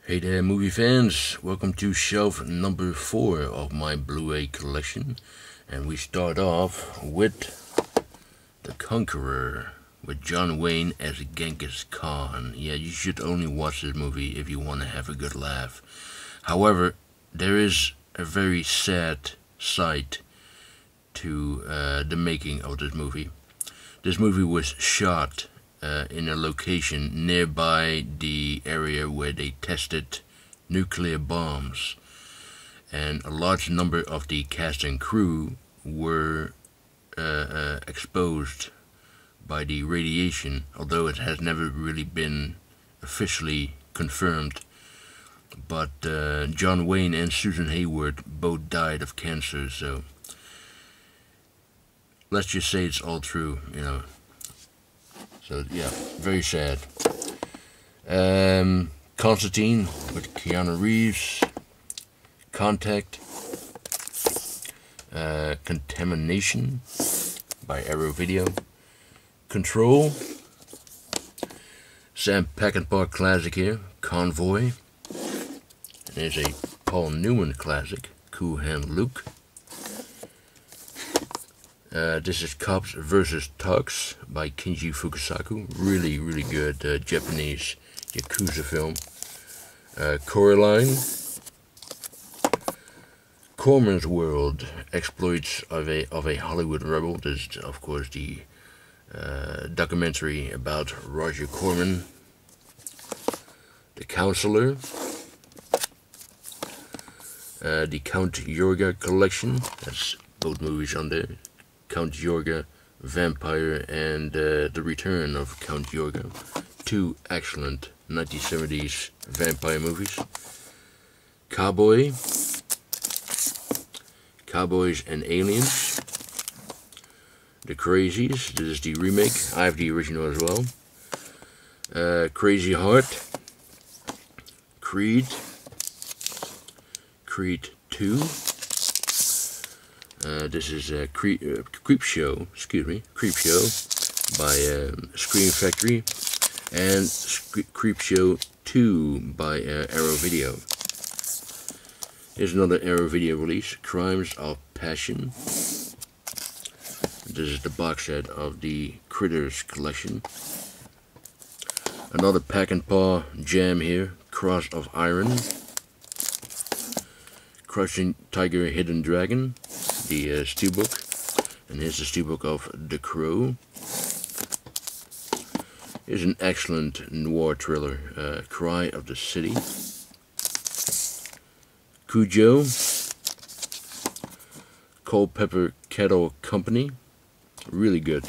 Hey there, movie fans. Welcome to shelf number 4 of my Blu-ray collection. And we start off with The Conqueror, with John Wayne as Genghis Khan. Yeah, you should only watch this movie if you want to have a good laugh. However, there is a very sad side to the making of this movie. This movie was shot in a location nearby the area where they tested nuclear bombs, and a large number of the cast and crew were exposed by the radiation, although it has never really been officially confirmed. But John Wayne and Susan Hayward both died of cancer, so let's just say it's all true, you know. So yeah, very sad. Constantine with Keanu Reeves. Contact. Contamination by Arrow Video. Control. Sam Peckinpah classic here. Convoy. And there's a Paul Newman classic. Cool Hand Luke. This is Cops vs. Thugs by Kinji Fukasaku. Really, really good Japanese Yakuza film. Coraline. Corman's World, Exploits of a Hollywood Rebel. This is, of course, the documentary about Roger Corman. The Counselor. The Count Yorga Collection. That's both movies on there. Count Yorga, Vampire, and The Return of Count Yorga. Two excellent 1970s vampire movies. Cowboy. Cowboys and Aliens. The Crazies. This is the remake. I have the original as well. Crazy Heart. Creed. Creed 2. This is Creep Show by Scream Factory, and Creep Show 2 by Arrow Video. Here's another Arrow Video release, Crimes of Passion. This is the box set of the Critters collection. Another Peckinpah jam here, Cross of Iron. Crouching Tiger, Hidden Dragon. The steelbook, and here's the steelbook of The Crow. Here's an excellent noir thriller, Cry of the City. Cujo, Culpeper Kettle Company, really good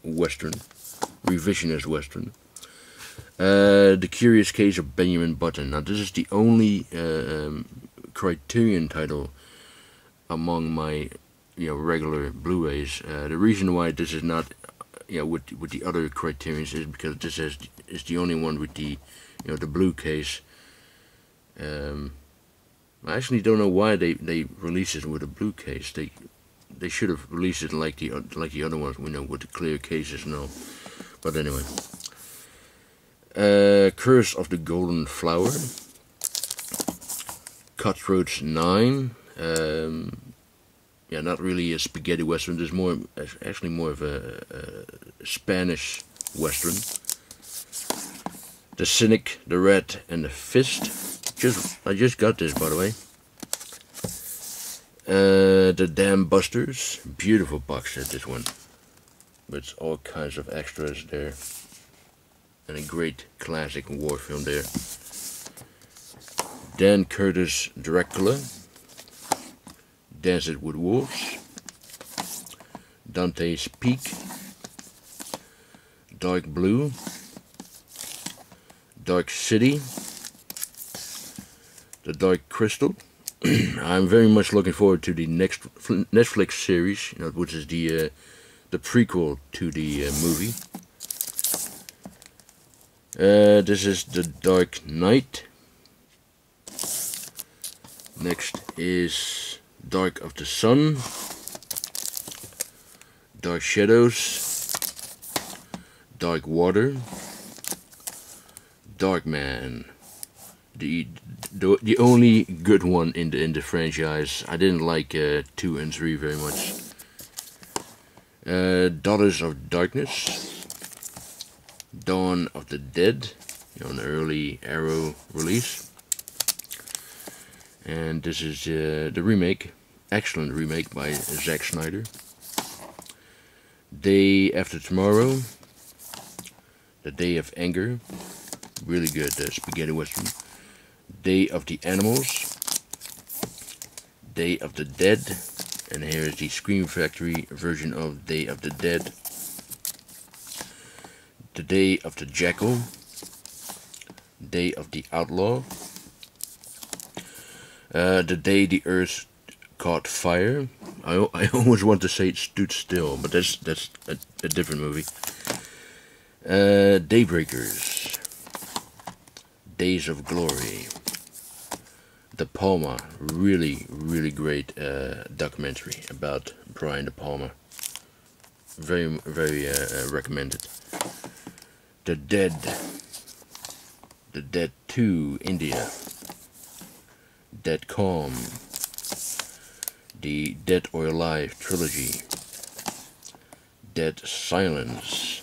western, revisionist western. The Curious Case of Benjamin Button. Now this is the only Criterion title among my regular Blu-rays. The reason why this is not with the other Criterions is because this is the only one with the the blue case. I actually don't know why they released it with a blue case. They should have released it like the other ones, with the clear cases and all. But anyway, Curse of the Golden Flower. Cutthroats 9. Not really a spaghetti western. There's actually more of a Spanish western. The Cynic, the Rat, and the Fist. I just got this, by the way. The Dam Busters, beautiful box set, this one, with all kinds of extras there, and a great classic war film there. Dan Curtis, Dracula. Dances with Wolves. Dante's Peak. Dark Blue. Dark City. The Dark Crystal. I'm very much looking forward to the next Netflix series, which is the prequel to the movie. This is The Dark Knight. Next is Dark of the Sun. Dark Shadows. Dark Water. Dark Man. the only good one in the franchise. I didn't like 2 and 3 very much. Daughters of Darkness, Dawn of the Dead, an early Arrow release. And this is the remake, excellent remake by Zack Snyder. Day After Tomorrow, The Day of Anger, really good spaghetti western. Day of the Animals, Day of the Dead, and here is the Scream Factory version of Day of the Dead. The Day of the Jackal, Day of the Outlaw, The Day the Earth Caught Fire. I almost want to say it stood still, but that's a different movie. Daybreakers, Days of Glory, De Palma, really great documentary about Brian De Palma. Very recommended. The Dead 2, India, Dead Calm, the Dead or Alive trilogy, Dead Silence,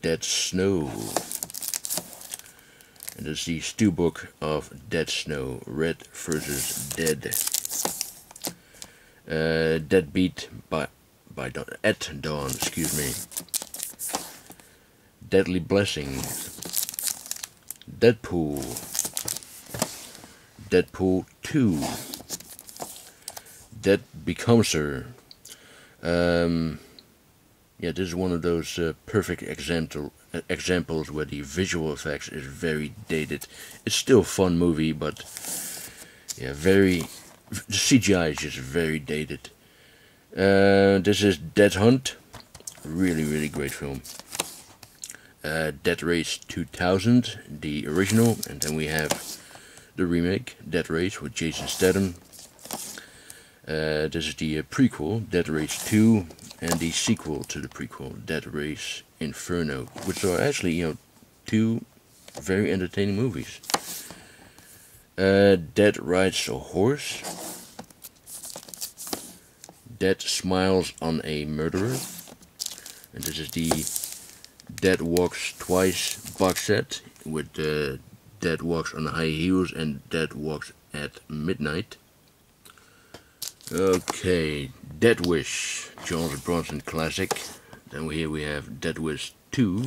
Dead Snow, and this is the steelbook of Dead Snow, Red versus Dead. Dead Beat at Dawn, excuse me. Deadly Blessing, Deadpool, Deadpool 2, Dead Becomes Her. Yeah, this is one of those perfect examples where the visual effects is very dated. It's still a fun movie, but yeah, the CGI is just very dated. This is Dead Hunt, really great film. Dead Race 2000, the original, and then we have the remake, Dead Race with Jason Statham. This is the prequel, Dead Race 2, and the sequel to the prequel, Dead Race Inferno, which are actually, 2 very entertaining movies. Dead Rides a Horse, Dead Smiles on a Murderer, and this is the Dead Walks Twice box set with Dead Walks on High Heels and Dead Walks at Midnight. Okay, Dead Wish, Charles Bronson classic. Then here we have Dead Wish 2,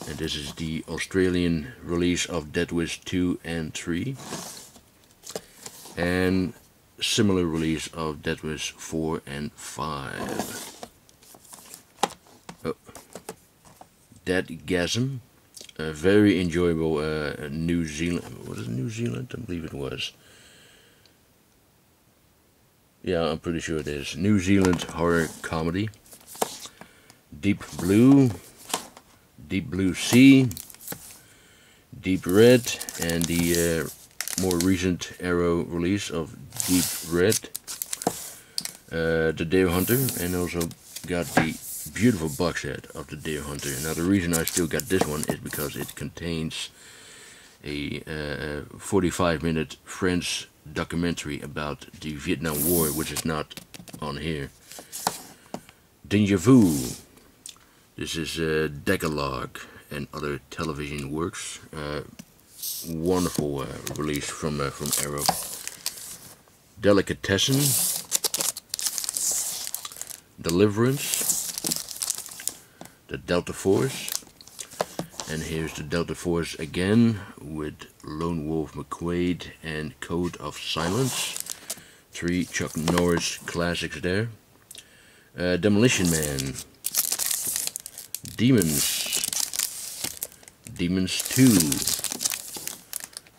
and this is the Australian release of Dead Wish 2 and 3, and similar release of Dead Wish 4 and 5. Oh. Deadgasm, a very enjoyable New Zealand, was it New Zealand? I believe it was. Yeah, I'm pretty sure it is. New Zealand horror comedy. Deep Blue, Deep Blue Sea, Deep Red, and the more recent Arrow release of Deep Red. The Deer Hunter, and also got the beautiful box set of the Deer Hunter. Now the reason I still got this one is because it contains a 45-minute French documentary about the Vietnam War, which is not on here. Deja Vu, this is Decalogue and other television works. Wonderful release from Arrow. Delicatessen, Deliverance, the Delta Force, and here's the Delta Force again with Lone Wolf McQuade and Code of Silence. 3 Chuck Norris classics there. Demolition Man, Demons, Demons 2,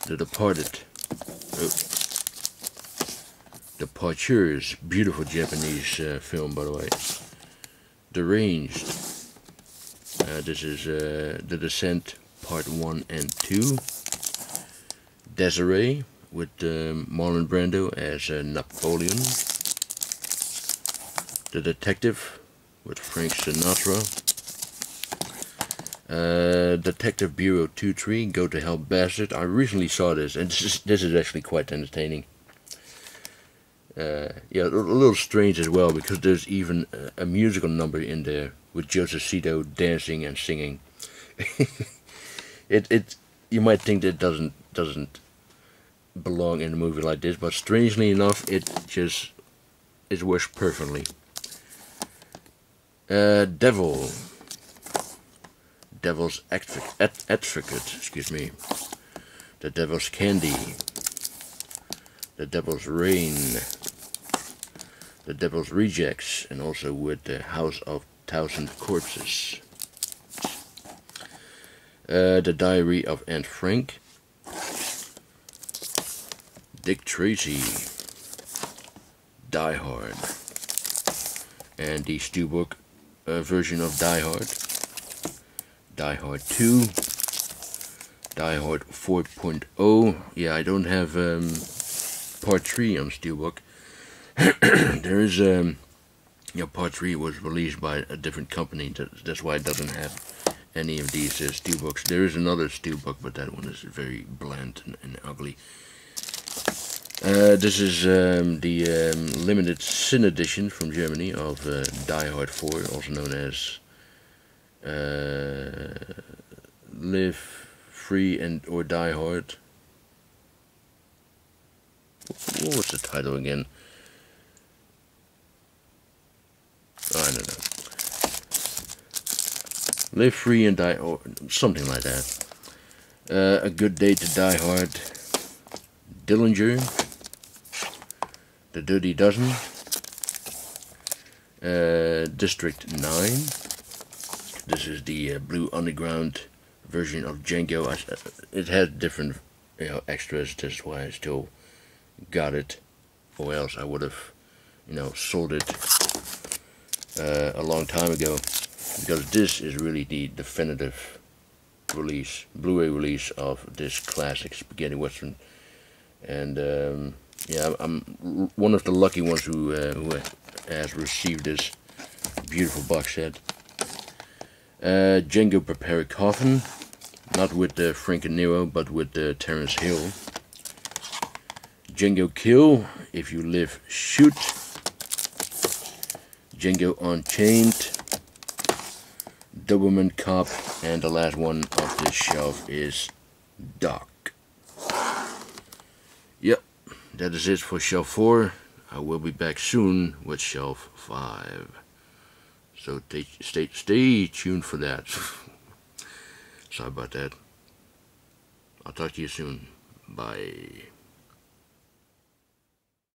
The Departed, Departures, beautiful Japanese film by the way. Deranged, this is The Descent Part 1 and 2. Desiree with Marlon Brando as Napoleon. The Detective with Frank Sinatra. Detective Bureau 2-3, Go to Hell Bastard. I recently saw this, and this is actually quite entertaining. Yeah, a little strange as well, because there's even a musical number in there with Joseph Cito dancing and singing. You might think that doesn't belong in a movie like this, but strangely enough, it just works perfectly. Devil's Advocate, excuse me. The Devil's Candy. The Devil's Rain. The Devil's Rejects, and also with the House of Thousand Corpses. The Diary of Anne Frank. Dick Tracy. Die Hard. And the Steelbook version of Die Hard. Die Hard 2. Die Hard 4.0. Yeah, I don't have Part 3 on Steelbook. There is, Part 3 was released by a different company. That's why it doesn't have any of these Steelbooks. There is another Steelbook, but that one is very bland and ugly. This is the limited Sin edition from Germany of Die Hard 4, also known as Live Free or Die Hard. What was the title again? Oh, I don't know. Live Free and Die, or something like that. A Good Day to Die Hard. Dillinger. The Dirty Dozen. District 9. This is the Blue Underground version of Django. It had different extras, that's why I still got it, or else I would have sold it a long time ago, because this is really the definitive release, Blu-ray release of this classic spaghetti western. And yeah, I'm one of the lucky ones who has received this beautiful box set. Django Prepare a Coffin, not with Frank and Nero, but with Terence Hill. Django Kill, If You Live, Shoot. Django Unchained. Doberman Cop, and the last one of this shelf is Doc. Yep, that is it for shelf 4. I will be back soon with shelf 5. So stay tuned for that. Sorry about that. I'll talk to you soon. Bye.